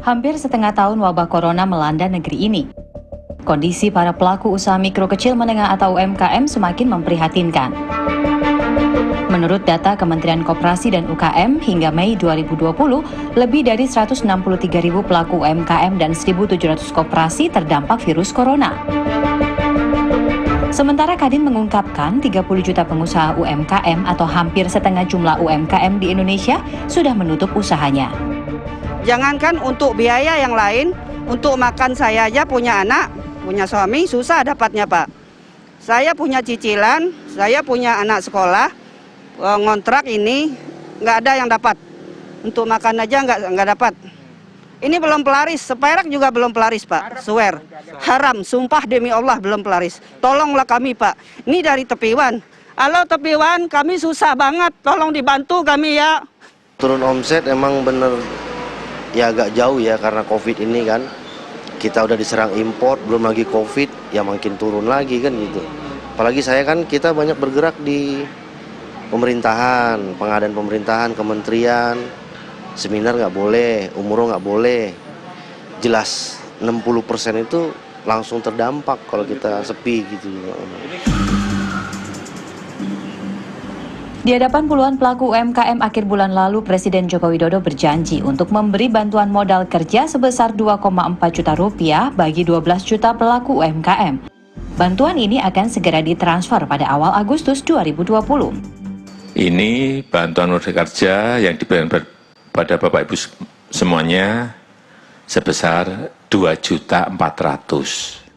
Hampir setengah tahun wabah corona melanda negeri ini. Kondisi para pelaku usaha mikro kecil menengah atau UMKM semakin memprihatinkan. Menurut data Kementerian Koperasi dan UKM, hingga Mei 2020, lebih dari 163.000 pelaku UMKM dan 1.700 koperasi terdampak virus corona. Sementara Kadin mengungkapkan 30 juta pengusaha UMKM atau hampir setengah jumlah UMKM di Indonesia sudah menutup usahanya. Jangankan untuk biaya yang lain, untuk makan saya aja punya anak, punya suami, susah dapatnya Pak. Saya punya cicilan, saya punya anak sekolah, ngontrak ini nggak ada yang dapat. Untuk makan aja nggak dapat. Ini belum pelaris, seperak juga belum pelaris Pak, swear. Haram, sumpah demi Allah belum pelaris. Tolonglah kami Pak, ini dari Tepiwan. Halo Tepiwan, kami susah banget, tolong dibantu kami ya. Turun omset emang bener ya agak jauh ya karena Covid ini kan. Kita udah diserang impor, belum lagi Covid, ya makin turun lagi kan gitu. Apalagi saya kan kita banyak bergerak di pemerintahan, pengadaan pemerintahan, kementerian, seminar nggak boleh, umroh nggak boleh. Jelas 60% itu langsung terdampak kalau kita sepi gitu. Di hadapan puluhan pelaku UMKM akhir bulan lalu, Presiden Joko Widodo berjanji untuk memberi bantuan modal kerja sebesar 2,4 juta rupiah bagi 12 juta pelaku UMKM. Bantuan ini akan segera ditransfer pada awal Agustus 2020. Ini bantuan modal kerja yang diberikan pada Bapak Ibu semuanya sebesar 2.400.000.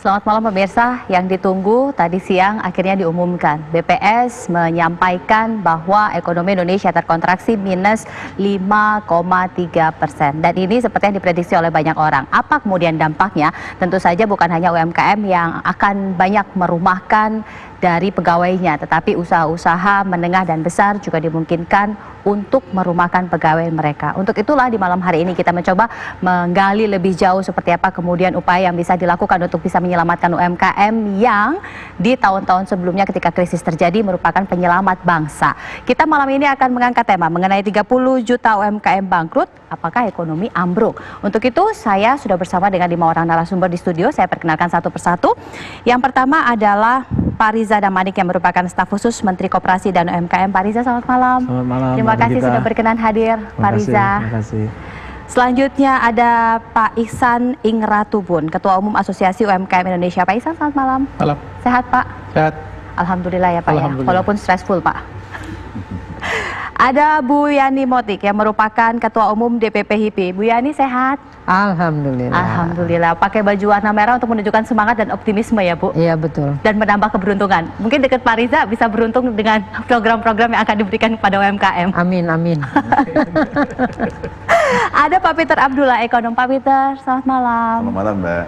Selamat malam pemirsa, yang ditunggu tadi siang akhirnya diumumkan. BPS menyampaikan bahwa ekonomi Indonesia terkontraksi minus 5,3%. Dan ini seperti yang diprediksi oleh banyak orang. Apa kemudian dampaknya? Tentu saja bukan hanya UMKM yang akan banyak merumahkan dari pegawainya, tetapi usaha-usaha menengah dan besar juga dimungkinkan untuk merumahkan pegawai mereka. Untuk itulah di malam hari ini kita mencoba menggali lebih jauh seperti apa kemudian upaya yang bisa dilakukan untuk bisa menyelamatkan UMKM yang di tahun-tahun sebelumnya ketika krisis terjadi merupakan penyelamat bangsa. Kita malam ini akan mengangkat tema mengenai 30 juta UMKM bangkrut, apakah ekonomi ambruk? Untuk itu saya sudah bersama dengan 5 orang narasumber di studio. Saya perkenalkan satu persatu. Yang pertama adalah Pak Riza Damanik yang merupakan staf khusus Menteri Koperasi dan UMKM. Pak Riza, selamat malam. Selamat malam. Terima kasih sudah berkenan hadir, Pak Riza. Terima kasih. Selanjutnya ada Pak Ihsan Ingratubun, Ketua Umum Asosiasi UMKM Indonesia. Pak Ihsan, selamat malam. Malam. Sehat Pak? Sehat. Alhamdulillah ya Pak ya, walaupun stressful Pak. Ada Bu Yani Motik yang merupakan Ketua Umum DPP HIPI. Bu Yani sehat? Alhamdulillah. Alhamdulillah. Pakai baju warna merah untuk menunjukkan semangat dan optimisme ya Bu? Iya betul. Dan menambah keberuntungan. Mungkin dekat Pak Riza bisa beruntung dengan program-program yang akan diberikan kepada UMKM. Amin, amin. Ada Pak Peter Abdullah, ekonom. Pak Peter, selamat malam. Selamat malam Mbak.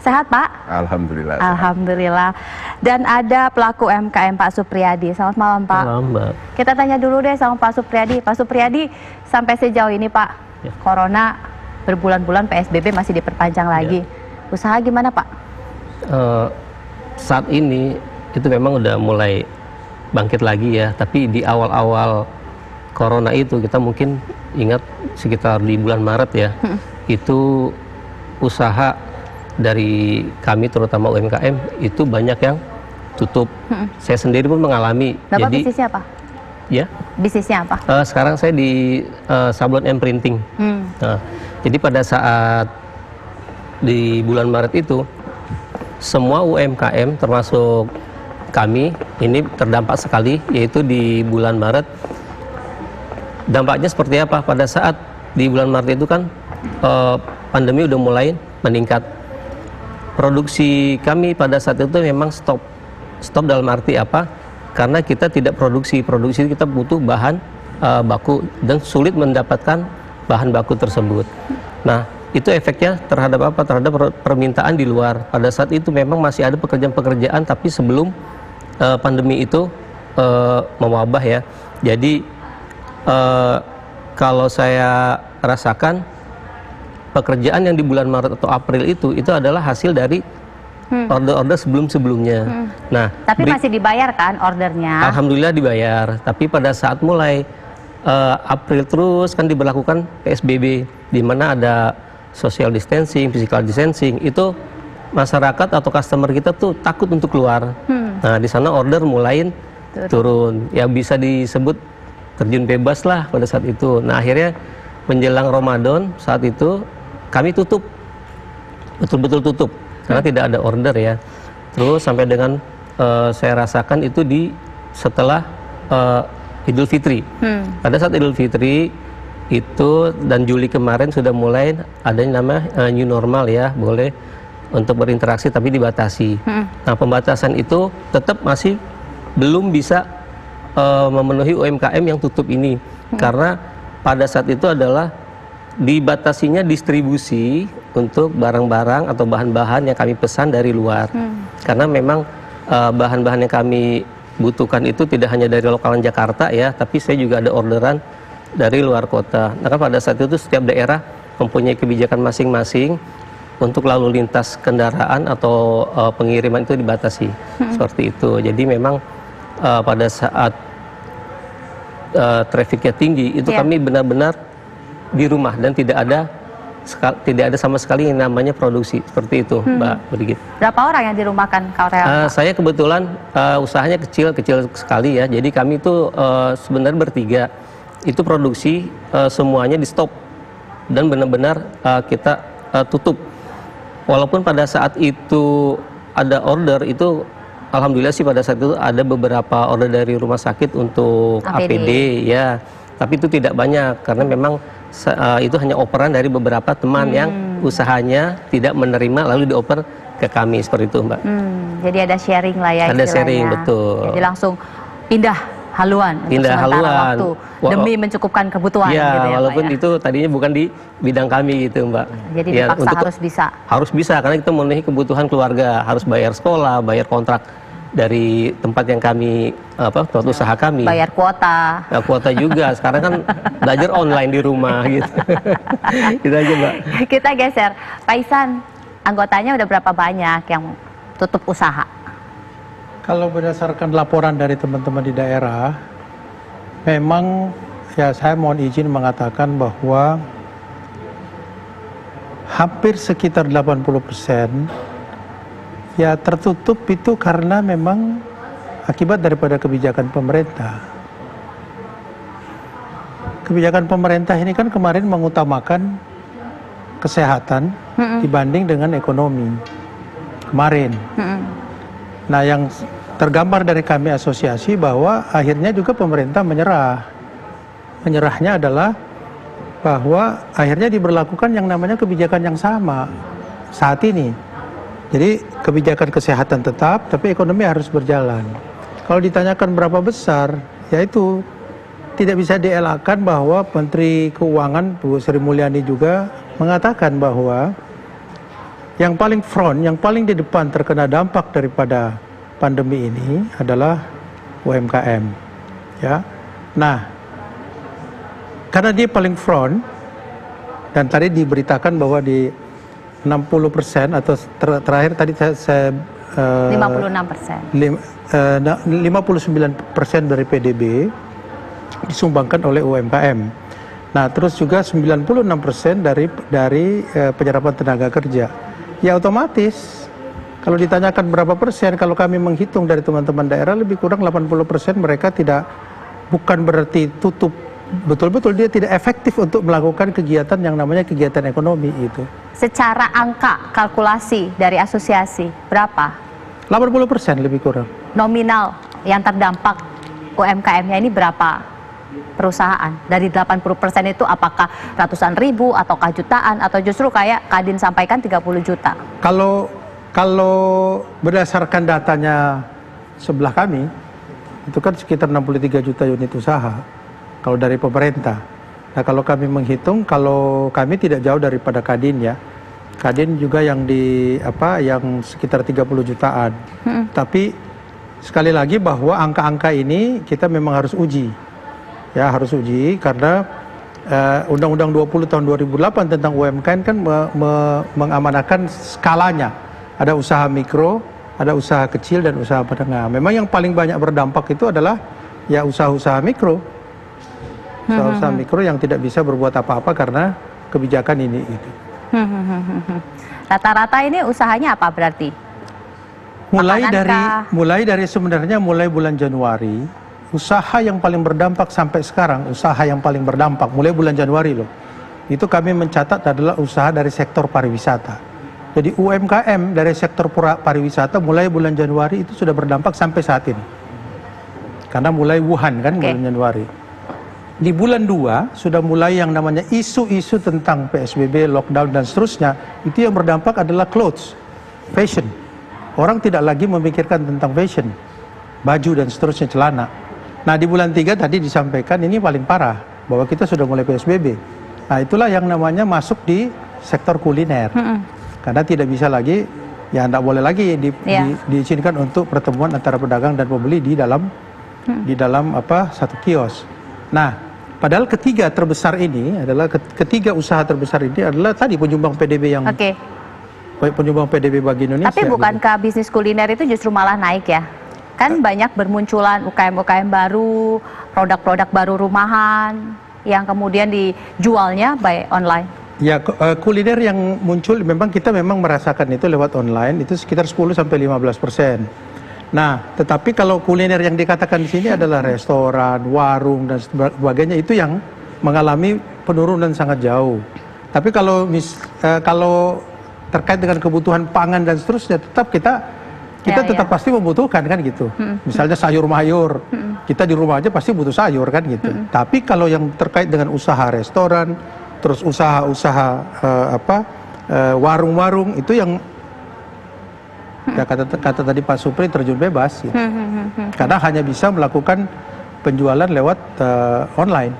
Sehat Pak? Alhamdulillah. Alhamdulillah. Dan ada pelaku UMKM Pak Supriyadi. Selamat malam Pak. Malam Mbak. Kita tanya dulu deh sama Pak Supriyadi. Pak Supriyadi, sampai sejauh ini Pak, Corona berbulan-bulan PSBB masih diperpanjang lagi. Usaha gimana Pak? Saat ini itu memang udah mulai bangkit lagi ya. Tapi di awal-awal Corona itu kita mungkin ingat sekitar di bulan Maret ya. Itu usaha dari kami terutama UMKM itu banyak yang tutup. Saya sendiri pun mengalami. Bapak bisnisnya apa? Ya. Bisnisnya apa? Sekarang saya di sablon M-Printing. Nah, jadi pada saat di bulan Maret itu semua UMKM termasuk kami ini terdampak sekali, yaitu di bulan Maret. Dampaknya seperti apa? Pada saat di bulan Maret itu kan pandemi udah mulai meningkat. Produksi kami pada saat itu memang stop dalam arti apa? Karena kita tidak produksi kita butuh bahan baku dan sulit mendapatkan bahan baku tersebut. Nah, itu efeknya terhadap apa? Terhadap permintaan di luar. Pada saat itu memang masih ada pekerjaan-pekerjaan, tapi sebelum pandemi itu mewabah ya. Jadi kalau saya rasakan pekerjaan yang di bulan Maret atau April itu adalah hasil dari order-order sebelum-sebelumnya. Nah, tapi masih dibayar kan ordernya? Alhamdulillah dibayar. Tapi pada saat mulai April terus kan diberlakukan PSBB, di mana ada social distancing, physical distancing, itu masyarakat atau customer kita tuh takut untuk keluar. Nah, di sana order mulai turun. Ya bisa disebut terjun bebas lah pada saat itu. Nah, akhirnya menjelang Ramadan saat itu kami tutup. Betul-betul tutup karena tidak ada order ya. Terus sampai dengan saya rasakan itu setelah Idul Fitri. Pada saat Idul Fitri itu dan Juli kemarin sudah mulai ada yang namanya new normal ya, boleh untuk berinteraksi tapi dibatasi. Nah, pembatasan itu tetap masih belum bisa memenuhi UMKM yang tutup ini, karena pada saat itu adalah dibatasinya distribusi untuk barang-barang atau bahan-bahan yang kami pesan dari luar. Karena memang bahan-bahan yang kami butuhkan itu tidak hanya dari lokalan Jakarta ya, tapi saya juga ada orderan dari luar kota. Nah, kan pada saat itu setiap daerah mempunyai kebijakan masing-masing untuk lalu lintas kendaraan atau pengiriman itu dibatasi seperti itu. Jadi memang pada saat trafiknya tinggi itu kami benar-benar di rumah dan tidak ada sama sekali yang namanya produksi seperti itu, Mbak Brigit. Berapa orang yang dirumahkan karyawan? Saya kebetulan usahanya kecil sekali ya. Jadi kami itu sebenarnya bertiga itu produksi semuanya di stop dan benar-benar kita tutup. Walaupun pada saat itu ada order itu, alhamdulillah sih pada saat itu ada beberapa order dari rumah sakit untuk APD ya, tapi itu tidak banyak karena memang itu hanya operan dari beberapa teman yang usahanya tidak menerima lalu dioper ke kami seperti itu, Mbak. Jadi ada sharing lah ya. Ada sharing, betul. Jadi langsung pindah haluan untuk sementara waktu demi mencukupkan kebutuhan ya, gitu ya, walaupun Pak, ya? itu tadinya bukan di bidang kami gitu, Mbak. Jadi ya, dipaksa harus bisa karena kita memenuhi kebutuhan keluarga, harus bayar sekolah, bayar kontrak dari tempat yang kami tempat usaha kami, bayar kuota. Ya, kuota juga sekarang kan belajar online di rumah gitu. Gitu aja, Mbak. Kita geser, Pak Ihsan, anggotanya udah berapa banyak yang tutup usaha? Kalau berdasarkan laporan dari teman-teman di daerah, memang ya saya mohon izin mengatakan bahwa hampir sekitar 80% ya tertutup itu karena memang akibat daripada kebijakan pemerintah. Kebijakan pemerintah ini kan kemarin mengutamakan kesehatan dibanding dengan ekonomi. Kemarin. Nah, yang tergambar dari kami asosiasi bahwa akhirnya juga pemerintah menyerah. Menyerahnya adalah bahwa akhirnya diberlakukan yang namanya kebijakan yang sama saat ini. Jadi kebijakan kesehatan tetap, tapi ekonomi harus berjalan. Kalau ditanyakan berapa besar, yaitu tidak bisa dielakkan bahwa Menteri Keuangan Bu Sri Mulyani juga mengatakan bahwa yang paling front, yang paling di depan terkena dampak daripada pandemi ini adalah UMKM. Ya, nah, karena dia paling front dan tadi diberitakan bahwa di 60% atau terakhir tadi saya 56%. 59% dari PDB disumbangkan oleh UMKM. Nah, terus juga 96% dari penyerapan tenaga kerja. Ya otomatis kalau ditanyakan berapa persen, kalau kami menghitung dari teman-teman daerah lebih kurang 80% mereka bukan berarti tutup, betul-betul dia tidak efektif untuk melakukan kegiatan yang namanya kegiatan ekonomi itu. Secara angka kalkulasi dari asosiasi berapa? 80% lebih kurang. Nominal yang terdampak UMKM-nya ini berapa perusahaan? Dari 80% itu apakah ratusan ribu ataukah jutaan atau justru kayak Kadin sampaikan 30 juta? Kalau berdasarkan datanya sebelah kami itu kan sekitar 63 juta unit usaha kalau dari pemerintah. Nah, kalau kami menghitung, kalau kami tidak jauh daripada Kadin ya. Kadin juga yang yang sekitar 30 jutaan. Tapi sekali lagi bahwa angka-angka ini kita memang harus uji. Ya, harus uji karena Undang-Undang 20 tahun 2008 tentang UMKM kan mengamanahkan skalanya. Ada usaha mikro, ada usaha kecil dan usaha menengah. Memang yang paling banyak berdampak itu adalah ya usaha-usaha mikro. usaha mikro yang tidak bisa berbuat apa-apa karena kebijakan ini. Gitu. Rata-rata ini usahanya apa berarti? Mulai dari sebenarnya mulai bulan Januari, usaha yang paling berdampak sampai sekarang, usaha yang paling berdampak mulai bulan Januari loh, itu kami mencatat adalah usaha dari sektor pariwisata. Jadi UMKM dari sektor pariwisata mulai bulan Januari itu sudah berdampak sampai saat ini. Karena mulai Wuhan kan bulan Januari. Di bulan 2 sudah mulai yang namanya isu-isu tentang PSBB, lockdown dan seterusnya, itu yang berdampak adalah clothes, fashion. Orang tidak lagi memikirkan tentang fashion, baju dan seterusnya, celana. Nah di bulan 3 tadi disampaikan ini paling parah, bahwa kita sudah mulai PSBB. Nah itulah yang namanya masuk di sektor kuliner. Karena tidak bisa lagi, ya tidak boleh lagi diizinkan untuk pertemuan antara pedagang dan pembeli di dalam satu kios. Nah padahal ketiga usaha terbesar ini adalah tadi penyumbang PDB yang penyumbang PDB bagi Indonesia. Tapi bukankah bisnis kuliner itu justru malah naik ya? Kan banyak bermunculan UKM-UKM baru, produk-produk baru rumahan yang kemudian dijualnya by online. Ya, kuliner yang muncul memang kita merasakan itu lewat online itu sekitar 10-15%. Nah, tetapi kalau kuliner yang dikatakan di sini adalah restoran, warung dan sebagainya itu yang mengalami penurunan sangat jauh. Tapi kalau terkait dengan kebutuhan pangan dan seterusnya, tetap kita tetap pasti membutuhkan kan gitu. Misalnya sayur mayur, kita di rumah aja pasti butuh sayur kan gitu. Tapi kalau yang terkait dengan usaha restoran, terus usaha-usaha warung-warung itu yang ya kata tadi Pak Supri terjun bebas gitu. Karena hanya bisa melakukan penjualan lewat online.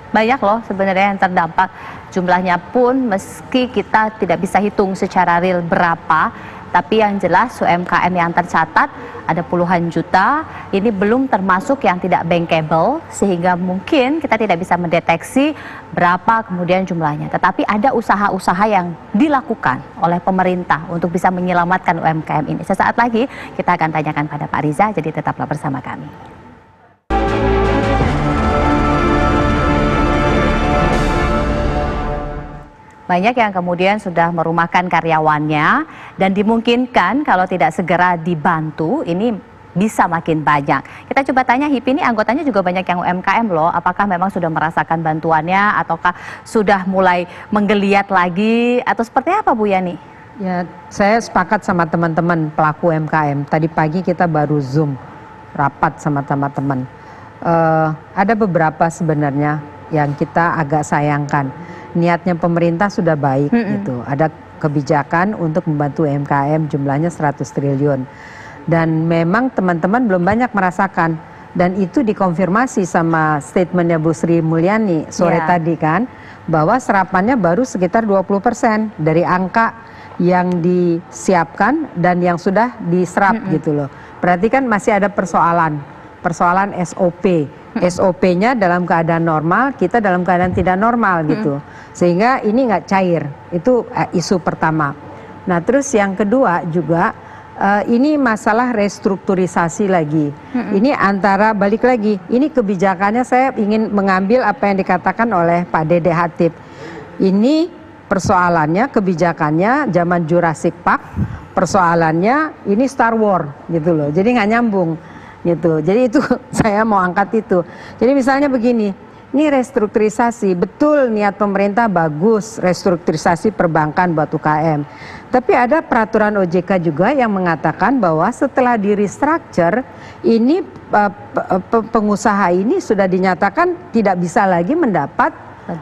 Banyak loh sebenarnya yang terdampak, jumlahnya pun meski kita tidak bisa hitung secara real berapa, tapi yang jelas UMKM yang tercatat ada puluhan juta, ini belum termasuk yang tidak bankable, sehingga mungkin kita tidak bisa mendeteksi berapa kemudian jumlahnya. Tetapi ada usaha-usaha yang dilakukan oleh pemerintah untuk bisa menyelamatkan UMKM ini. Sesaat lagi kita akan tanyakan pada Pak Riza, jadi tetaplah bersama kami. Banyak yang kemudian sudah merumahkan karyawannya dan dimungkinkan kalau tidak segera dibantu ini bisa makin banyak. Kita coba tanya HIP ini anggotanya juga banyak yang UMKM loh. Apakah memang sudah merasakan bantuannya ataukah sudah mulai menggeliat lagi atau seperti apa Bu Yani? Ya, saya sepakat sama teman-teman pelaku UMKM. Tadi pagi kita baru Zoom rapat sama teman-teman. Ada beberapa sebenarnya yang kita agak sayangkan. Niatnya pemerintah sudah baik gitu. Ada kebijakan untuk membantu UMKM jumlahnya 100 triliun. Dan memang teman-teman belum banyak merasakan. Dan itu dikonfirmasi sama statementnya Bu Sri Mulyani sore tadi kan. Bahwa serapannya baru sekitar 20% dari angka yang disiapkan dan yang sudah diserap gitu loh. Berarti kan masih ada persoalan SOP. SOP-nya dalam keadaan normal, kita dalam keadaan tidak normal gitu. Sehingga ini nggak cair, itu isu pertama. Nah terus yang kedua juga, ini masalah restrukturisasi lagi. Ini antara, balik lagi, ini kebijakannya saya ingin mengambil apa yang dikatakan oleh Pak Dede Hatip. Ini persoalannya, kebijakannya zaman Jurassic Park, persoalannya ini Star Wars gitu loh, jadi nggak nyambung. Gitu. Jadi itu saya mau angkat itu. Jadi misalnya begini, ini restrukturisasi, betul niat pemerintah bagus, restrukturisasi perbankan buat UKM. Tapi ada peraturan OJK juga yang mengatakan bahwa setelah di restructure, ini pengusaha ini sudah dinyatakan tidak bisa lagi mendapat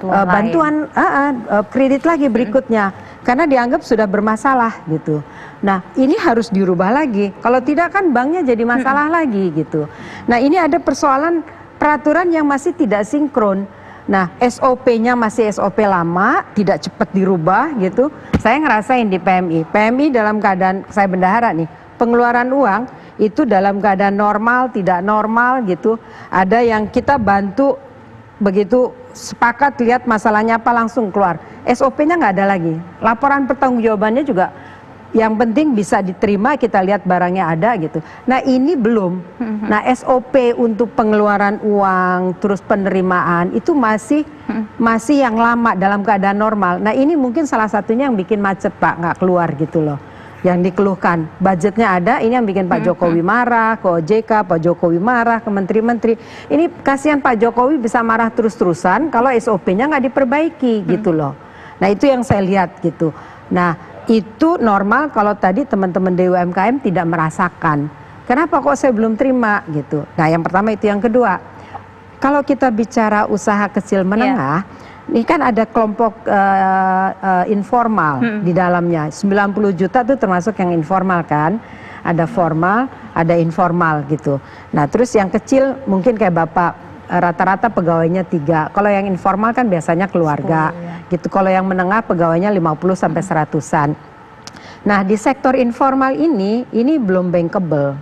bantuan kredit lagi berikutnya. Karena dianggap sudah bermasalah gitu. Nah ini harus dirubah lagi. Kalau tidak kan banknya jadi masalah lagi gitu. Nah ini ada persoalan peraturan yang masih tidak sinkron. Nah SOP-nya masih SOP lama, tidak cepat dirubah gitu. Saya ngerasain di PMI. PMI dalam keadaan, saya bendahara nih, pengeluaran uang itu dalam keadaan normal, tidak normal gitu. Ada yang kita bantu begitu sepakat lihat masalahnya apa langsung keluar. SOP-nya nggak ada lagi. Laporan pertanggungjawabannya juga yang penting bisa diterima, kita lihat barangnya ada gitu. Nah ini belum. Nah SOP untuk pengeluaran uang, terus penerimaan itu masih yang lama dalam keadaan normal. Nah ini mungkin salah satunya yang bikin macet Pak, nggak keluar gitu loh. Yang dikeluhkan, budgetnya ada, ini yang bikin Pak Jokowi marah, ke OJK, Pak Jokowi marah, ke menteri-menteri. Ini kasihan Pak Jokowi bisa marah terus-terusan kalau SOP-nya nggak diperbaiki gitu loh. Nah itu yang saya lihat gitu. Nah itu normal kalau tadi teman-teman di UMKM tidak merasakan. Kenapa kok saya belum terima gitu. Nah yang pertama itu. Yang kedua, kalau kita bicara usaha kecil menengah, ini kan ada kelompok informal di dalamnya. 90 juta itu termasuk yang informal kan. Ada formal, ada informal gitu. Nah terus yang kecil mungkin kayak Bapak, rata-rata pegawainya 3. Kalau yang informal kan biasanya keluarga gitu. Kalau yang menengah pegawainya 50 sampai 100-an. Nah di sektor informal ini belum bankable.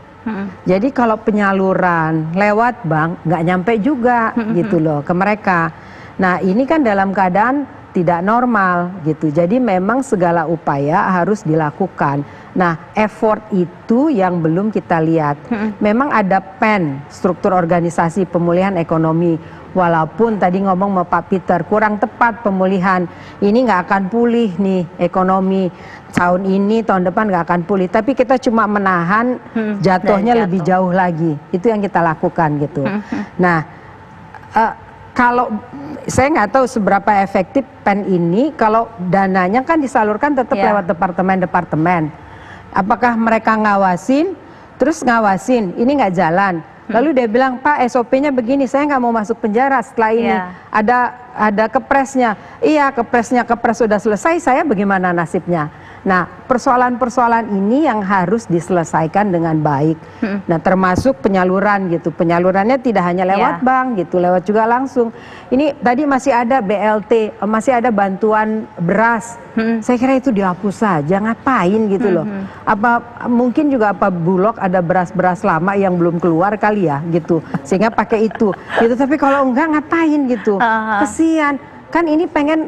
Jadi kalau penyaluran lewat bank nggak nyampe juga gitu loh ke mereka. Nah ini kan dalam keadaan tidak normal gitu. Jadi memang segala upaya harus dilakukan. Nah effort itu yang belum kita lihat. Memang ada PEN, struktur organisasi pemulihan ekonomi. Walaupun tadi ngomong sama Pak Peter, kurang tepat pemulihan. Ini nggak akan pulih nih ekonomi. Tahun ini, tahun depan nggak akan pulih. Tapi kita cuma menahan jatuhnya lebih jauh lagi. Itu yang kita lakukan gitu. Nah, kalau saya nggak tahu seberapa efektif PEN ini, kalau dananya kan disalurkan tetap lewat departemen-departemen. Apakah mereka ngawasin, terus ngawasin, ini nggak jalan. Lalu dia bilang, Pak SOP-nya begini, saya nggak mau masuk penjara setelah ini. Ada kepresnya. Iya, kepres sudah selesai, saya bagaimana nasibnya? Nah, persoalan-persoalan ini yang harus diselesaikan dengan baik. Nah, termasuk penyaluran gitu. Penyalurannya tidak hanya lewat bank gitu, lewat juga langsung. Ini tadi masih ada BLT, masih ada bantuan beras. Saya kira itu dihapus saja, ngapain gitu loh. Apa mungkin juga apa Bulog ada beras-beras lama yang belum keluar kali ya gitu. Sehingga pakai itu. Gitu, tapi kalau enggak ngapain gitu. Kesian. Kan ini pengen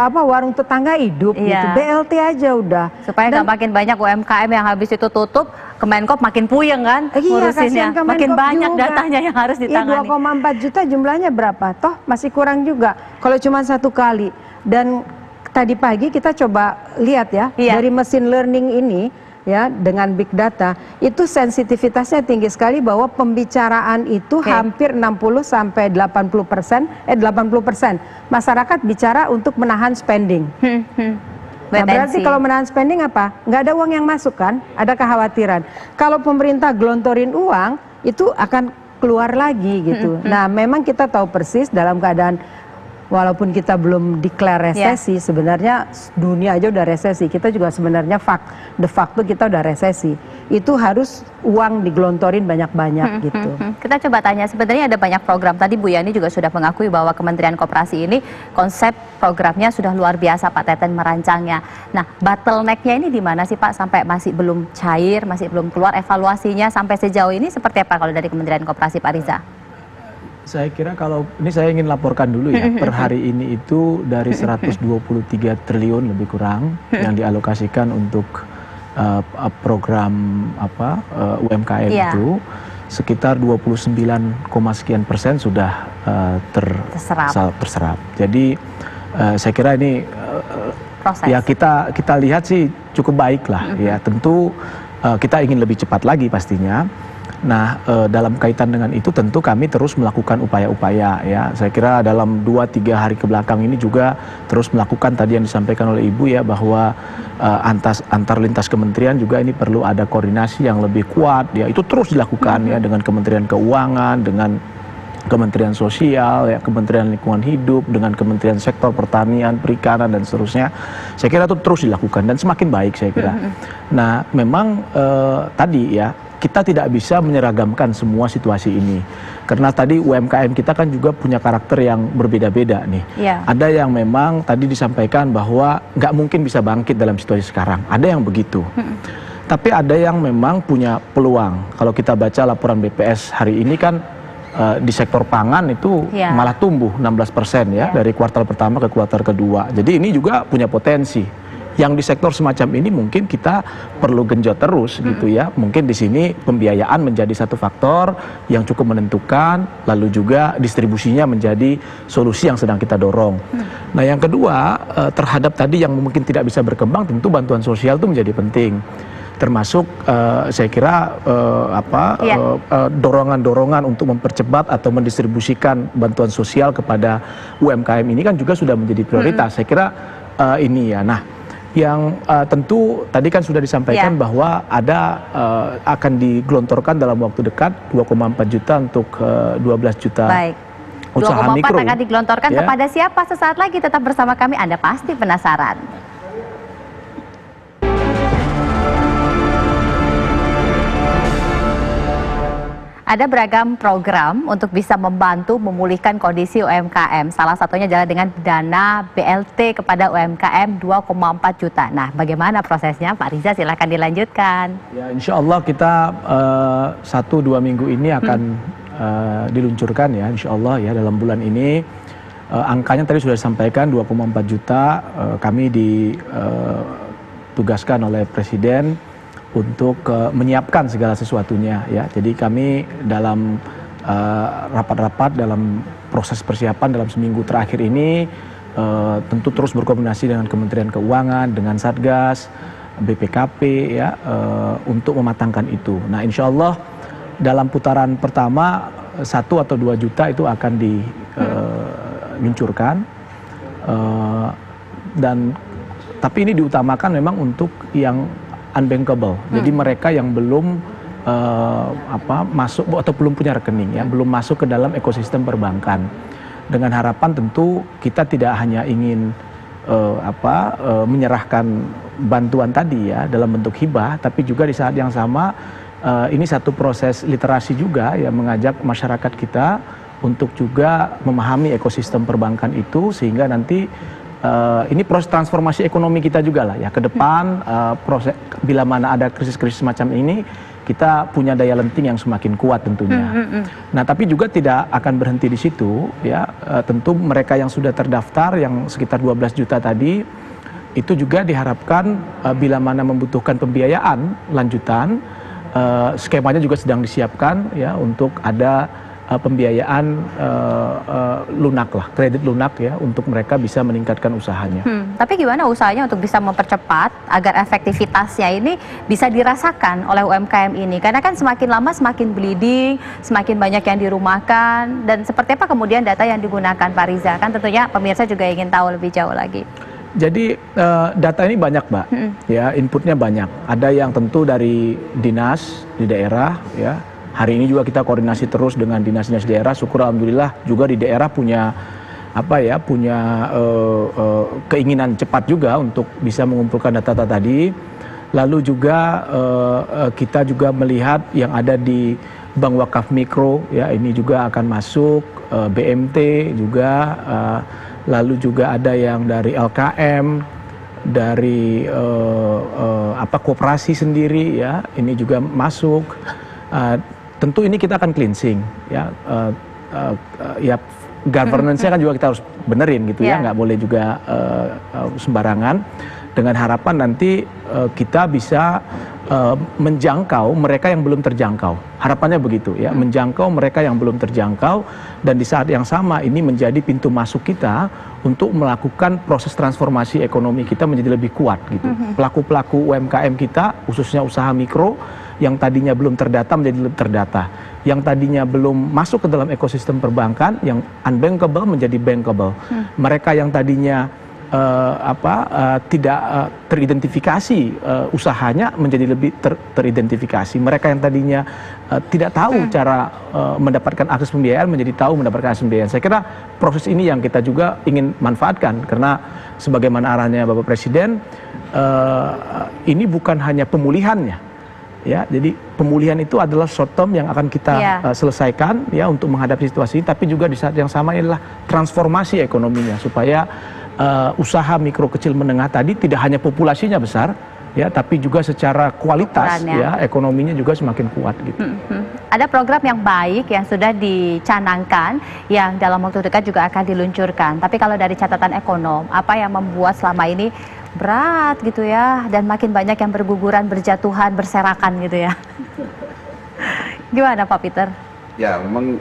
warung tetangga hidup gitu. BLT aja udah. Supaya nggak makin banyak UMKM yang habis itu tutup, Kemenkop makin puyeng kan ngurusinnya. Makin banyak juga datanya yang harus ditangani. 2,4 juta jumlahnya berapa? Toh masih kurang juga. Kalau cuma 1 kali. Dan tadi pagi kita coba lihat ya, dari mesin learning ini ya dengan big data itu sensitivitasnya tinggi sekali bahwa pembicaraan itu hampir 60 sampai 80% masyarakat bicara untuk menahan spending. Nah, berarti kalau menahan spending apa? Nggak ada uang yang masuk kan? Ada kekhawatiran. Kalau pemerintah gelontorin uang itu akan keluar lagi gitu. Nah, memang kita tahu persis dalam keadaan walaupun kita belum declare resesi, sebenarnya dunia aja udah resesi. Kita juga sebenarnya de facto kita udah resesi. Itu harus uang digelontorin banyak-banyak gitu. Kita coba tanya, sebenarnya ada banyak program. Tadi Bu Yani juga sudah mengakui bahwa Kementerian Koperasi ini konsep programnya sudah luar biasa, Pak Teten merancangnya. Nah, bottleneck-nya ini di mana sih Pak? Sampai masih belum cair, masih belum keluar evaluasinya sampai sejauh ini seperti apa kalau dari Kementerian Koperasi, Pak Riza? Saya kira kalau ini saya ingin laporkan dulu ya, per hari ini itu dari 123 triliun lebih kurang yang dialokasikan untuk program UMKM itu sekitar 29, sekian% sudah terserap. Jadi saya kira ini ya kita lihat sih cukup baik lah ya. Tentu kita ingin lebih cepat lagi pastinya. Nah, dalam kaitan dengan itu tentu kami terus melakukan upaya-upaya ya. Saya kira dalam 2-3 hari kebelakang ini juga terus melakukan tadi yang disampaikan oleh Ibu ya, bahwa antar lintas kementerian juga ini perlu ada koordinasi yang lebih kuat ya. Itu terus dilakukan ya dengan Kementerian Keuangan, dengan Kementerian Sosial ya, Kementerian Lingkungan Hidup, dengan Kementerian Sektor Pertanian, Perikanan dan seterusnya. Saya kira itu terus dilakukan dan semakin baik saya kira. Nah, memang tadi ya, kita tidak bisa menyeragamkan semua situasi ini. Karena tadi UMKM kita kan juga punya karakter yang berbeda-beda nih. Ada yang memang tadi disampaikan bahwa nggak mungkin bisa bangkit dalam situasi sekarang. Ada yang begitu. Tapi ada yang memang punya peluang. Kalau kita baca laporan BPS hari ini kan di sektor pangan itu malah tumbuh 16% ya, dari kuartal pertama ke kuartal kedua. Jadi ini juga punya potensi. Yang di sektor semacam ini mungkin kita perlu genjot terus gitu ya. Mungkin di sini pembiayaan menjadi satu faktor yang cukup menentukan, lalu juga distribusinya menjadi solusi yang sedang kita dorong. Nah, yang kedua, terhadap tadi yang mungkin tidak bisa berkembang, tentu bantuan sosial itu menjadi penting. Termasuk saya kira dorongan-dorongan untuk mempercepat atau mendistribusikan bantuan sosial kepada UMKM ini kan juga sudah menjadi prioritas. Saya kira ini ya. Nah, yang tentu tadi kan sudah disampaikan bahwa ada akan digelontorkan dalam waktu dekat 2,4 juta untuk 12 juta usaha mikro. 2,4 akan digelontorkan kepada siapa? Sesaat lagi tetap bersama kami, Anda pasti penasaran. Ada beragam program untuk bisa membantu memulihkan kondisi UMKM. Salah satunya adalah dengan dana BLT kepada UMKM 2,4 juta. Nah, bagaimana prosesnya? Pak Riza, silakan dilanjutkan. Ya, insya Allah kita 1-2 minggu ini akan diluncurkan ya, insya Allah ya dalam bulan ini. Angkanya tadi sudah disampaikan 2,4 juta. Kami ditugaskan oleh Presiden untuk menyiapkan segala sesuatunya ya. Jadi kami dalam rapat-rapat dalam proses persiapan dalam seminggu terakhir ini tentu terus berkoordinasi dengan Kementerian Keuangan, dengan Satgas, BPKP ya untuk mematangkan itu. Nah, insya Allah dalam putaran pertama 1 atau 2 juta itu akan diluncurkan dan tapi ini diutamakan memang untuk yang unbankable. Jadi mereka yang belum masuk atau belum punya rekening ya, belum masuk ke dalam ekosistem perbankan. Dengan harapan tentu kita tidak hanya ingin menyerahkan bantuan tadi ya dalam bentuk hibah, tapi juga di saat yang sama ini satu proses literasi juga ya, mengajak masyarakat kita untuk juga memahami ekosistem perbankan itu sehingga nanti ini proses transformasi ekonomi kita juga lah ya ke depan. Proses bila mana ada krisis-krisis semacam ini kita punya daya lenting yang semakin kuat tentunya. Nah, tapi juga tidak akan berhenti di situ ya. Tentu mereka yang sudah terdaftar yang sekitar 12 juta tadi itu juga diharapkan bila mana membutuhkan pembiayaan lanjutan, skemanya juga sedang disiapkan ya untuk ada pembiayaan lunak lah, kredit lunak ya untuk mereka bisa meningkatkan usahanya. Tapi gimana usahanya untuk bisa mempercepat agar efektivitasnya ini bisa dirasakan oleh UMKM ini? Karena kan semakin lama semakin bleeding, semakin banyak yang dirumahkan, dan seperti apa kemudian data yang digunakan Pak Riza? Kan tentunya pemirsa juga ingin tahu lebih jauh lagi. Jadi data ini banyak Mbak, ya inputnya banyak. Ada yang tentu dari dinas di daerah ya. Hari ini juga kita koordinasi terus dengan dinas-dinas daerah. Syukur alhamdulillah juga di daerah punya keinginan cepat juga untuk bisa mengumpulkan data-data tadi. Lalu juga kita juga melihat yang ada di Bank Wakaf Mikro ya, ini juga akan masuk, BMT juga, lalu juga ada yang dari LKM, dari koperasi sendiri ya, ini juga masuk. Tentu ini kita akan cleansing ya, ya governance-nya kan juga kita harus benerin gitu ya, nggak boleh juga sembarangan. Dengan harapan nanti kita bisa menjangkau mereka yang belum terjangkau. Harapannya begitu ya, menjangkau mereka yang belum terjangkau, dan di saat yang sama ini menjadi pintu masuk kita untuk melakukan proses transformasi ekonomi kita menjadi lebih kuat gitu. Pelaku-pelaku UMKM kita, khususnya usaha mikro, yang tadinya belum terdata menjadi lebih terdata. Yang tadinya belum masuk ke dalam ekosistem perbankan, yang unbankable menjadi bankable. Mereka yang tadinya tidak teridentifikasi usahanya menjadi lebih teridentifikasi. Mereka yang tadinya tidak tahu cara mendapatkan akses pembiayaan menjadi tahu mendapatkan akses pembiayaan. Saya kira proses ini yang kita juga ingin manfaatkan, karena sebagaimana arahnya Bapak Presiden, ini bukan hanya pemulihannya. Ya, jadi pemulihan itu adalah short term yang akan kita selesaikan ya untuk menghadapi situasi ini, tapi juga di saat yang sama adalah transformasi ekonominya supaya usaha mikro kecil menengah tadi tidak hanya populasinya besar ya, tapi juga secara kualitas ya ekonominya juga semakin kuat gitu. Ada program yang baik yang sudah dicanangkan yang dalam waktu dekat juga akan diluncurkan. Tapi kalau dari catatan ekonom, apa yang membuat selama ini berat gitu ya, dan makin banyak yang berguguran, berjatuhan, berserakan gitu ya. Gimana Pak Peter? Ya memang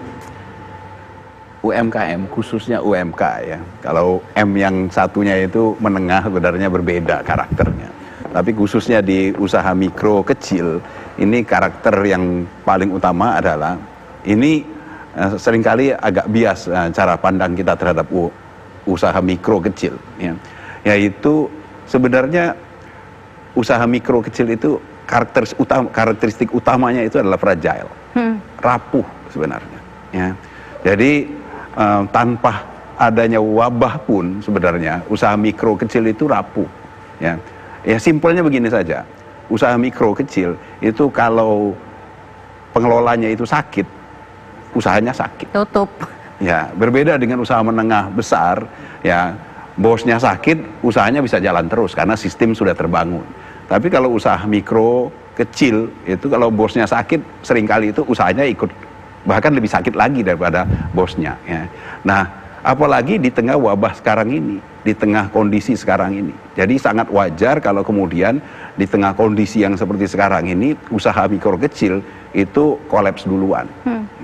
UMKM, khususnya UMK ya. Kalau M yang satunya itu menengah sebenarnya berbeda karakternya. Tapi khususnya di usaha mikro kecil, ini karakter yang paling utama adalah ini seringkali agak bias cara pandang kita terhadap usaha mikro kecil. Ya. Yaitu sebenarnya usaha mikro kecil itu karakteristik utamanya itu adalah fragile, rapuh sebenarnya. Ya. Jadi tanpa adanya wabah pun sebenarnya usaha mikro kecil itu rapuh. Ya, ya simpelnya begini saja. Usaha mikro kecil itu kalau pengelolanya itu sakit, usahanya sakit. Tutup. Ya, berbeda dengan usaha menengah besar. Ya, bosnya sakit, usahanya bisa jalan terus karena sistem sudah terbangun. Tapi kalau usaha mikro kecil itu kalau bosnya sakit, seringkali itu usahanya ikut bahkan lebih sakit lagi daripada bosnya. Ya. Nah, apalagi di tengah wabah sekarang ini, di tengah kondisi sekarang ini. Jadi sangat wajar kalau kemudian di tengah kondisi yang seperti sekarang ini, usaha mikro kecil itu kolaps duluan.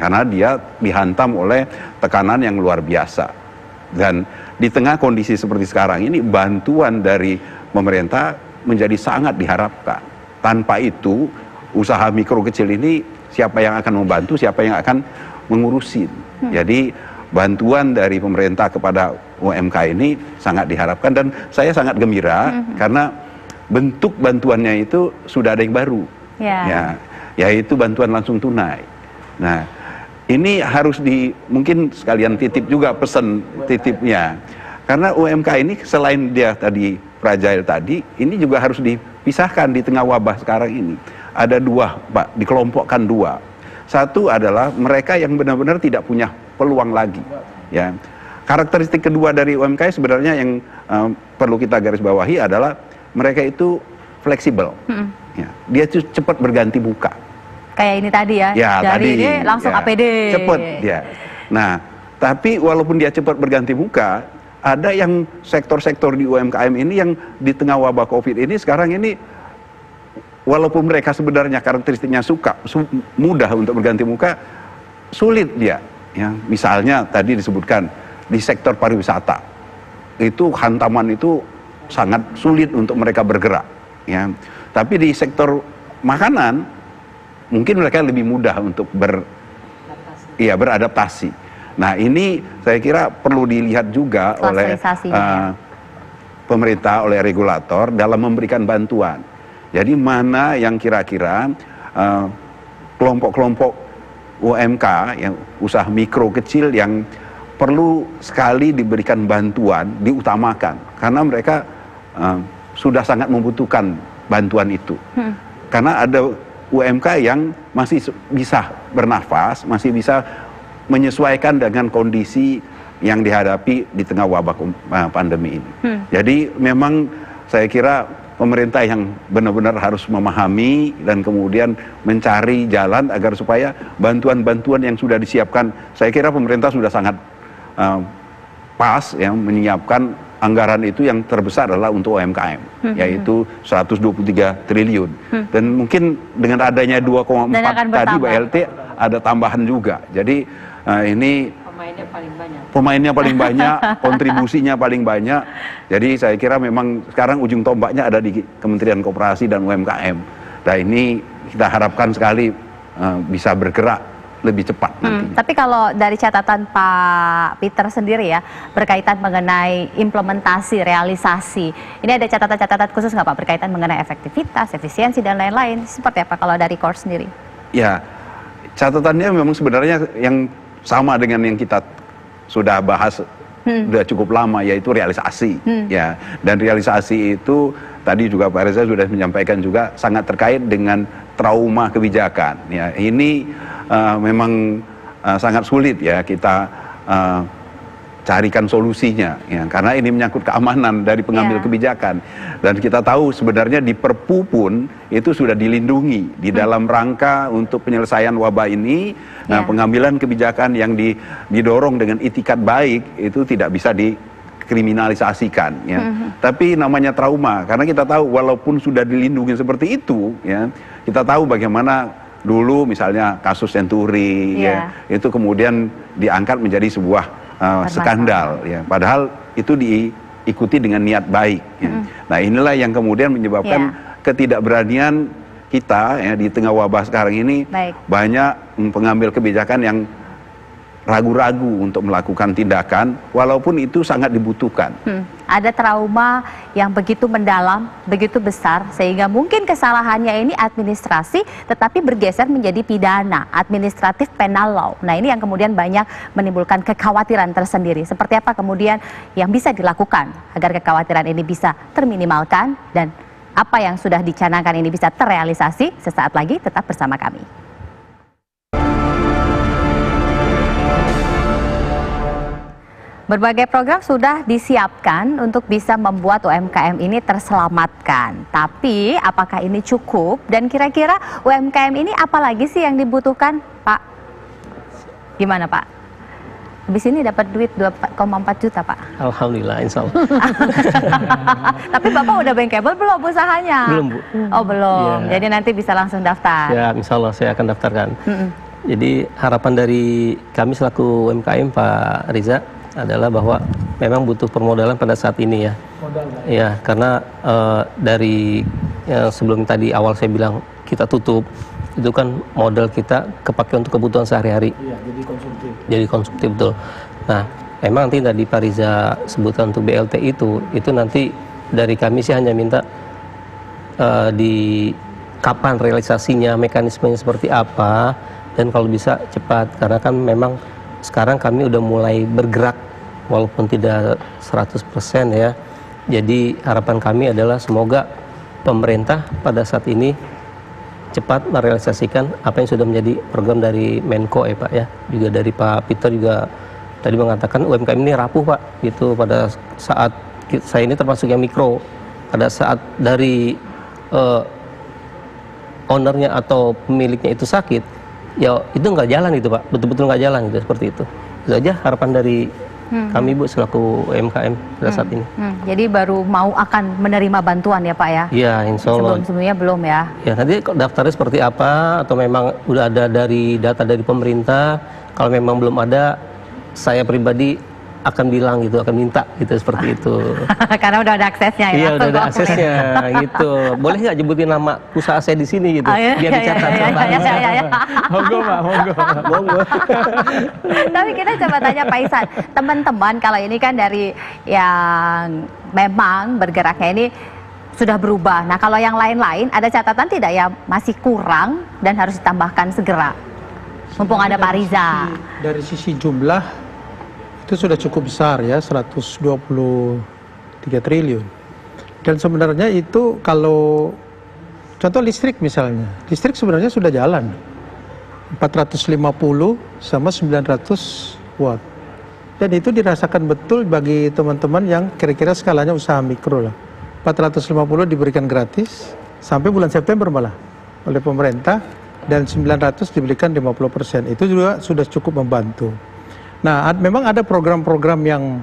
Karena dia dihantam oleh tekanan yang luar biasa. Dan di tengah kondisi seperti sekarang ini, bantuan dari pemerintah menjadi sangat diharapkan. Tanpa itu, usaha mikro kecil ini siapa yang akan membantu, siapa yang akan mengurusin. Jadi bantuan dari pemerintah kepada UMK ini sangat diharapkan dan saya sangat gembira karena bentuk bantuannya itu sudah ada yang baru. Ya, yaitu bantuan langsung tunai. Nah, ini harus mungkin sekalian titip juga pesan titipnya. Karena UMK ini selain dia tadi fragile tadi, ini juga harus dipisahkan di tengah wabah sekarang ini. Ada dua, Pak, dikelompokkan dua. Satu adalah mereka yang benar-benar tidak punya peluang lagi. Ya, karakteristik kedua dari UMK sebenarnya yang perlu kita garis bawahi adalah mereka itu fleksibel. Ya, dia itu cepat berganti muka. Kayak ini tadi ya, dari tadi, ini langsung ya, APD. Cepat, ya. Nah, tapi walaupun dia cepat berganti muka, ada yang sektor-sektor di UMKM ini yang di tengah wabah COVID ini sekarang ini, walaupun mereka sebenarnya karakteristiknya mudah untuk berganti muka, sulit dia. Ya, misalnya tadi disebutkan di sektor pariwisata, itu hantaman itu sangat sulit untuk mereka bergerak. Ya, tapi di sektor makanan mungkin mereka lebih mudah untuk beradaptasi. Nah, ini saya kira perlu dilihat juga oleh pemerintah, oleh regulator dalam memberikan bantuan. Jadi mana yang kira-kira kelompok-kelompok UMK, yang usaha mikro kecil yang perlu sekali diberikan bantuan, diutamakan. Karena mereka sudah sangat membutuhkan bantuan itu. Karena ada UMK yang masih bisa bernafas, masih bisa menyesuaikan dengan kondisi yang dihadapi di tengah wabah pandemi ini. Jadi memang saya kira pemerintah yang benar-benar harus memahami dan kemudian mencari jalan agar supaya bantuan-bantuan yang sudah disiapkan, saya kira pemerintah sudah sangat pas ya menyiapkan anggaran itu yang terbesar adalah untuk UMKM, yaitu 123 triliun. Dan mungkin dengan adanya 2,4 tadi BLT ada tambahan juga. Jadi ini pemainnya paling banyak, kontribusinya paling banyak. Jadi saya kira memang sekarang ujung tombaknya ada di Kementerian Koperasi dan UMKM. Nah, ini kita harapkan sekali bisa bergerak lebih cepat nantinya. Tapi kalau dari catatan Pak Peter sendiri ya, berkaitan mengenai implementasi, realisasi, ini ada catatan-catatan khusus nggak Pak berkaitan mengenai efektivitas, efisiensi dan lain-lain? Seperti apa kalau dari KOR sendiri? Ya, catatannya memang sebenarnya yang sama dengan yang kita sudah bahas sudah cukup lama, yaitu realisasi. Ya, dan realisasi itu tadi juga Pak Reza sudah menyampaikan juga sangat terkait dengan trauma kebijakan. Ya, ini memang sangat sulit ya kita carikan solusinya ya, karena ini menyangkut keamanan dari pengambil kebijakan, dan kita tahu sebenarnya di Perpu pun itu sudah dilindungi di dalam rangka untuk penyelesaian wabah ini. Nah, pengambilan kebijakan yang didorong dengan itikat baik itu tidak bisa dikriminalisasikan, ya. Tapi namanya trauma, karena kita tahu walaupun sudah dilindungi seperti itu, ya, kita tahu bagaimana dulu misalnya kasus Senturi, ya, itu kemudian diangkat menjadi sebuah skandal, ya. Padahal itu diikuti dengan niat baik, ya. Nah, inilah yang kemudian menyebabkan ketidakberanian kita, ya, di tengah wabah sekarang ini. Banyak pengambil kebijakan yang ragu-ragu untuk melakukan tindakan walaupun itu sangat dibutuhkan. Ada trauma yang begitu mendalam, begitu besar, sehingga mungkin kesalahannya ini administrasi tetapi bergeser menjadi pidana, administratif penal law. Nah, ini yang kemudian banyak menimbulkan kekhawatiran tersendiri. Seperti apa kemudian yang bisa dilakukan agar kekhawatiran ini bisa terminimalkan dan apa yang sudah dicanangkan ini bisa terrealisasi? Sesaat lagi tetap bersama kami. Berbagai program sudah disiapkan untuk bisa membuat UMKM ini terselamatkan. Tapi apakah ini cukup? Dan kira-kira UMKM ini apa lagi sih yang dibutuhkan, Pak? Gimana, Pak? Habis ini dapat duit 2,4 juta, Pak. Alhamdulillah, insya Allah. Tapi Bapak udah bankable belum usahanya? Belum, Bu. Oh, belum. Jadi nanti bisa langsung daftar. Ya, insya Allah saya akan daftarkan. Jadi harapan dari kami selaku UMKM, Pak Riza, adalah bahwa memang butuh permodalan pada saat ini, ya. Ya, karena dari sebelum tadi awal saya bilang kita tutup, itu kan modal kita kepake untuk kebutuhan sehari-hari. Iya, jadi konsumtif betul. Nah, memang nanti tadi Pak Riza sebutkan untuk BLT itu nanti dari kami sih hanya minta di kapan realisasinya, mekanismenya seperti apa, dan kalau bisa cepat, karena kan memang sekarang kami udah mulai bergerak walaupun tidak 100%, ya. Jadi harapan kami adalah semoga pemerintah pada saat ini cepat merealisasikan apa yang sudah menjadi program dari Menko, ya Pak, ya. Juga dari Pak Peter juga tadi mengatakan UMKM ini rapuh, Pak. Gitu pada saat saya ini termasuk yang mikro. Pada saat dari ownernya atau pemiliknya itu sakit, ya itu nggak jalan itu, Pak. Betul-betul nggak jalan gitu, seperti itu. Itu aja harapan dari kami, Bu, selaku UMKM pada saat ini. Jadi baru mau akan menerima bantuan, ya Pak, ya? Iya, insya Allah. Sebelumnya belum, ya? Ya, nanti daftarnya seperti apa, atau memang udah ada dari data dari pemerintah. Kalau memang belum ada, saya pribadi akan bilang gitu, akan minta gitu, seperti itu. Karena udah ada aksesnya, ya? Iya, udah ada aksesnya gitu. Boleh nggak nyebutin nama usaha saya di sini gitu? Biar dicatat. Monggo, Pak, monggo. Tapi kita coba tanya Pak Ihsan, teman-teman kalau ini kan dari yang memang bergeraknya ini sudah berubah. Nah, kalau yang lain-lain ada catatan tidak ya masih kurang dan harus ditambahkan segera? Mumpung ada Pak Riza. Dari sisi jumlah itu sudah cukup besar, ya, 123 triliun. Dan sebenarnya itu kalau contoh listrik misalnya, listrik sebenarnya sudah jalan 450 sama 900 watt. Dan itu dirasakan betul bagi teman-teman yang kira-kira skalanya usaha mikro lah. 450 diberikan gratis sampai bulan September malah oleh pemerintah, dan 900 diberikan 50%. Itu juga sudah cukup membantu. Nah, memang ada program-program yang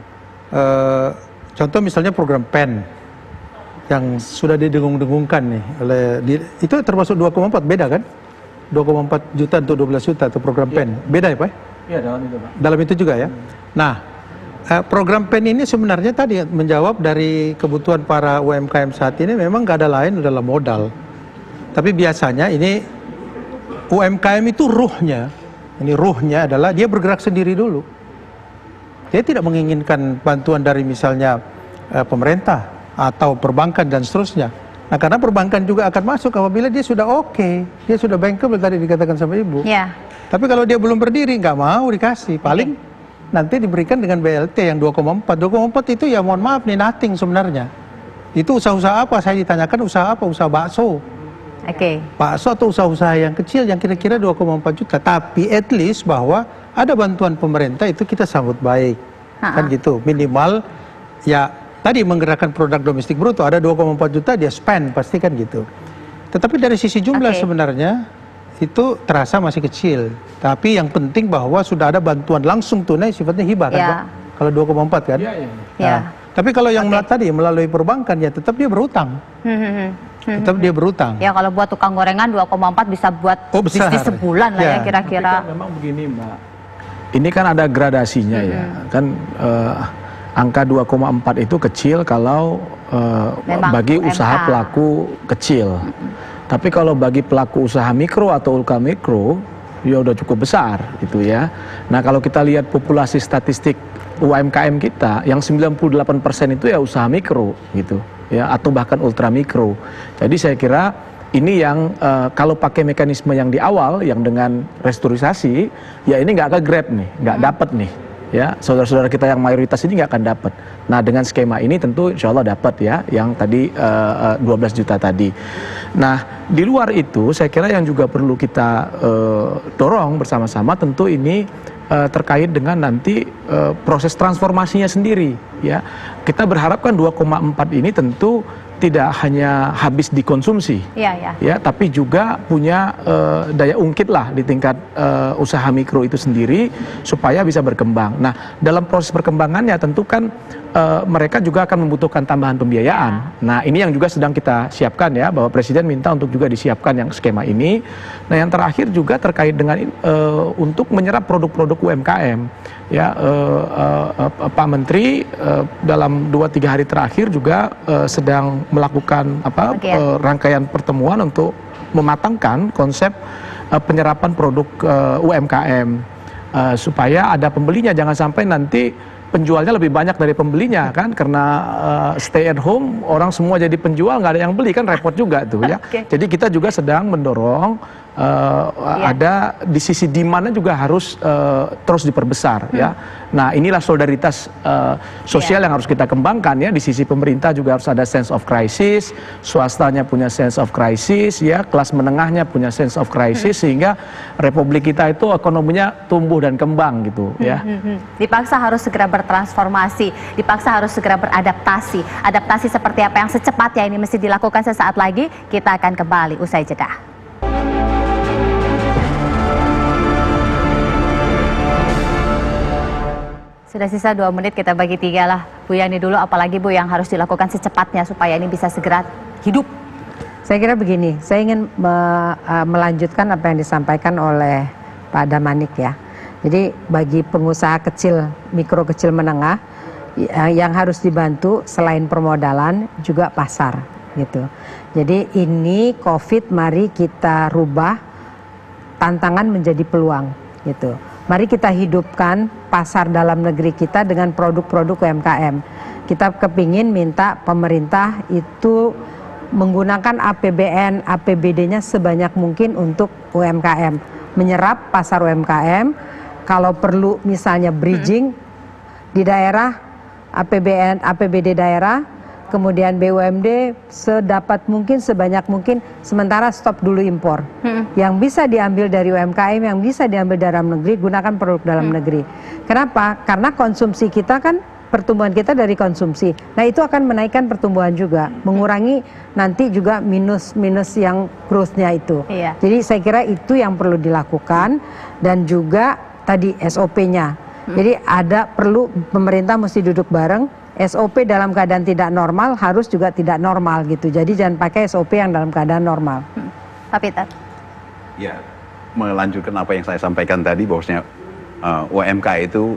contoh misalnya program PEN yang sudah didengung-dengungkan nih itu termasuk 2,4, beda kan? 2,4 juta untuk 12 juta atau program PEN. Beda ya, Pak? Iya, dalam itu, Pak. Dalam itu juga, ya. Nah, program PEN ini sebenarnya tadi menjawab dari kebutuhan para UMKM saat ini, memang nggak ada lain adalah modal. Tapi biasanya ini UMKM itu ruhnya adalah dia bergerak sendiri dulu. Dia tidak menginginkan bantuan dari misalnya pemerintah atau perbankan dan seterusnya. Nah, karena perbankan juga akan masuk apabila dia sudah dia sudah bankable tadi dikatakan sama Ibu. Yeah. Tapi kalau dia belum berdiri, nggak mau dikasih. Paling nanti diberikan dengan BLT yang 2,4. 2,4 itu ya mohon maaf nih, nothing sebenarnya. Itu usaha-usaha apa? Saya ditanyakan usaha apa? Usaha bakso. Bakso atau usaha-usaha yang kecil yang kira-kira 2,4 juta. Tapi at least bahwa ada bantuan pemerintah itu kita sambut baik. Kan gitu. Minimal ya tadi menggerakkan produk domestik bruto, ada 2,4 juta dia spend, pasti kan gitu. Tetapi dari sisi jumlah sebenarnya itu terasa masih kecil. Tapi yang penting bahwa sudah ada bantuan langsung tunai sifatnya hibah kan, Pak? Kalau 2,4 kan? Iya. Tapi kalau yang tadi melalui perbankan ya tetap dia berutang. Tetap dia berutang. Ya kalau buat tukang gorengan 2,4 bisa buat bisnis sebulan lah ya kira-kira. Memang begini Mbak, ini kan ada gradasinya ya. Kan angka 2,4 itu kecil kalau bagi usaha pelaku kecil. Tapi kalau bagi pelaku usaha mikro atau ultra mikro, ya udah cukup besar gitu ya. Nah kalau kita lihat populasi statistik UMKM kita, yang 98% itu ya usaha mikro gitu ya, atau bahkan ultra mikro. Jadi saya kira ini yang kalau pakai mekanisme yang di awal, yang dengan restrukturisasi, ya ini nggak ke grab nih, nggak dapat nih. Ya, saudara-saudara kita yang mayoritas ini nggak akan dapat. Nah, dengan skema ini tentu insya Allah dapat ya, yang tadi 12 juta tadi. Nah, di luar itu saya kira yang juga perlu kita dorong bersama-sama tentu ini terkait dengan nanti proses transformasinya sendiri. Ya, kita berharapkan 2,4 ini tentu tidak hanya habis dikonsumsi, ya, tapi juga punya daya ungkit lah di tingkat usaha mikro itu sendiri supaya bisa berkembang. Nah, dalam proses perkembangannya tentu kan mereka juga akan membutuhkan tambahan pembiayaan. Nah, ini yang juga sedang kita siapkan ya, bahwa Presiden minta untuk juga disiapkan yang skema ini. Nah, yang terakhir juga terkait dengan untuk menyerap produk-produk UMKM. Ya, Pak Menteri dalam 2-3 hari terakhir juga sedang melakukan rangkaian pertemuan untuk mematangkan konsep penyerapan produk UMKM supaya ada pembelinya, jangan sampai nanti penjualnya lebih banyak dari pembelinya kan, karena stay at home orang semua jadi penjual, nggak ada yang beli kan, repot juga tuh ya. Jadi kita juga sedang mendorong ada di sisi demandnya juga harus terus diperbesar ya. Nah, inilah solidaritas sosial yang harus kita kembangkan ya. Di sisi pemerintah juga harus ada sense of crisis, swastanya punya sense of crisis ya, kelas menengahnya punya sense of crisis, sehingga republik kita itu ekonominya tumbuh dan kembang gitu ya. Dipaksa harus segera bertransformasi, dipaksa harus segera beradaptasi. Adaptasi seperti apa yang secepatnya ini mesti dilakukan sesaat lagi. Kita akan kembali usai jeda. Sudah sisa 2 menit, kita bagi 3 lah. Bu Yani dulu, apalagi Bu yang harus dilakukan secepatnya supaya ini bisa segera hidup? Saya kira begini, saya ingin melanjutkan apa yang disampaikan oleh Pak Damanik ya. Jadi bagi pengusaha kecil, mikro kecil menengah, yang harus dibantu selain permodalan juga pasar gitu. Jadi ini COVID, mari kita rubah tantangan menjadi peluang gitu. Mari kita hidupkan pasar dalam negeri kita dengan produk-produk UMKM. Kita kepingin minta pemerintah itu menggunakan APBN, APBD-nya sebanyak mungkin untuk UMKM. Menyerap pasar UMKM, kalau perlu misalnya bridging di daerah, APBN, APBD daerah, kemudian BUMD sedapat mungkin, sebanyak mungkin, sementara stop dulu impor. Yang bisa diambil dari UMKM, yang bisa diambil dalam negeri, gunakan produk dalam negeri. Kenapa? Karena konsumsi kita kan, pertumbuhan kita dari konsumsi. Nah, itu akan menaikkan pertumbuhan juga, mengurangi nanti juga minus yang growth-nya itu. Jadi saya kira itu yang perlu dilakukan, dan juga tadi SOP-nya. Jadi ada perlu pemerintah mesti duduk bareng, SOP dalam keadaan tidak normal harus juga tidak normal gitu. Jadi jangan pakai SOP yang dalam keadaan normal. Pak Peter. Ya, melanjutkan apa yang saya sampaikan tadi, bahwasanya UMK itu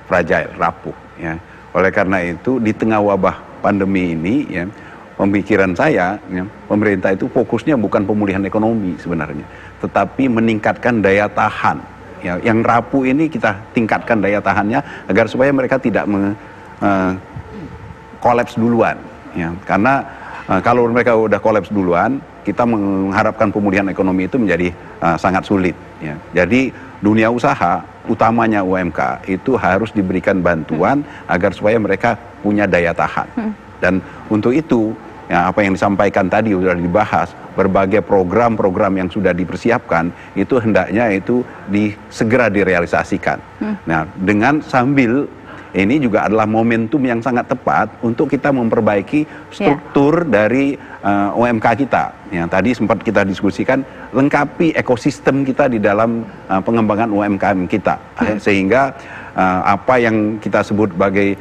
fragile, rapuh ya. Oleh karena itu di tengah wabah pandemi ini ya, pemikiran saya ya, pemerintah itu fokusnya bukan pemulihan ekonomi sebenarnya, tetapi meningkatkan daya tahan ya. Yang rapuh ini kita tingkatkan daya tahannya agar supaya mereka tidak kolaps duluan ya. Karena kalau mereka udah kolaps duluan, kita mengharapkan pemulihan ekonomi itu menjadi sangat sulit ya. Jadi dunia usaha, utamanya UMK, itu harus diberikan bantuan agar supaya mereka punya daya tahan. Dan untuk itu ya, apa yang disampaikan tadi sudah dibahas, berbagai program-program yang sudah dipersiapkan itu hendaknya itu segera direalisasikan. Nah, dengan sambil ini juga adalah momentum yang sangat tepat untuk kita memperbaiki struktur dari UMK kita. Ya, tadi sempat kita diskusikan, lengkapi ekosistem kita di dalam pengembangan UMKM kita. Sehingga apa yang kita sebut sebagai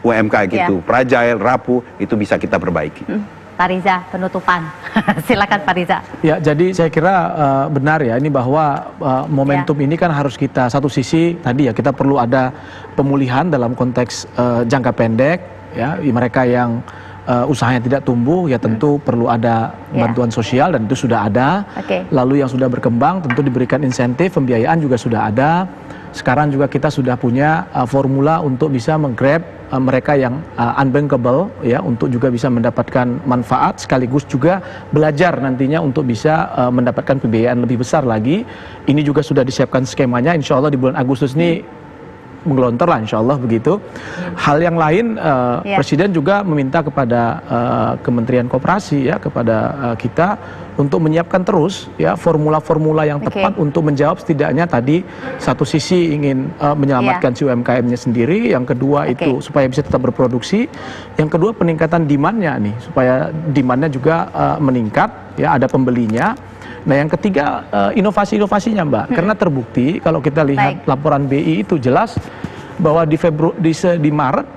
UMKM itu fragile, rapuh, itu bisa kita perbaiki. Pak Riza, penutupan. Silakan Pak Riza. Ya, jadi saya kira benar ya ini bahwa momentum ini kan harus kita, satu sisi tadi ya kita perlu ada pemulihan dalam konteks jangka pendek ya, mereka yang usahanya tidak tumbuh ya tentu perlu ada bantuan sosial dan itu sudah ada. Lalu yang sudah berkembang tentu diberikan insentif, pembiayaan juga sudah ada. Sekarang juga kita sudah punya formula untuk bisa menggrab mereka yang unbankable ya, untuk juga bisa mendapatkan manfaat sekaligus juga belajar nantinya untuk bisa mendapatkan pembiayaan lebih besar lagi. Ini juga sudah disiapkan skemanya, insya Allah di bulan Agustus ini menggelontor lah insya Allah begitu. Hal yang lain Presiden juga meminta kepada Kementerian Koperasi ya, kepada kita untuk menyiapkan terus ya formula-formula yang tepat untuk menjawab setidaknya tadi satu sisi ingin menyelamatkan si UMKM-nya sendiri, yang kedua itu supaya bisa tetap berproduksi, yang kedua peningkatan demand-nya nih supaya demand-nya juga meningkat ya, ada pembelinya. Nah yang ketiga inovasi-inovasinya Mbak, karena terbukti kalau kita lihat laporan BI itu jelas bahwa di Maret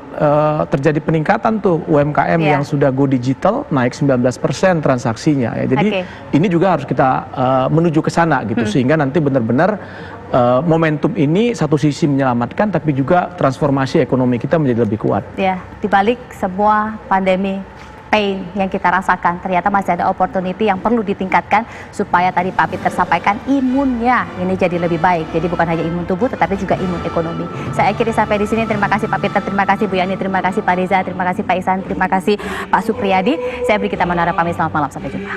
terjadi peningkatan tuh UMKM yang sudah go digital naik 19% transaksinya ya. Jadi ini juga harus kita menuju ke sana gitu sehingga nanti benar-benar momentum ini satu sisi menyelamatkan tapi juga transformasi ekonomi kita menjadi lebih kuat. Ya, dibalik semua pandemi pain yang kita rasakan, ternyata masih ada opportunity yang perlu ditingkatkan supaya tadi Pak Peter sampaikan imunnya ini jadi lebih baik. Jadi bukan hanya imun tubuh tetapi juga imun ekonomi. Saya akhiri sampai di sini. Terima kasih Pak Peter, terima kasih Bu Yani, terima kasih Pak Riza, terima kasih Pak Ihsan, terima kasih Pak Supriyadi. Saya Brigita Manara pamit, selamat malam, sampai jumpa.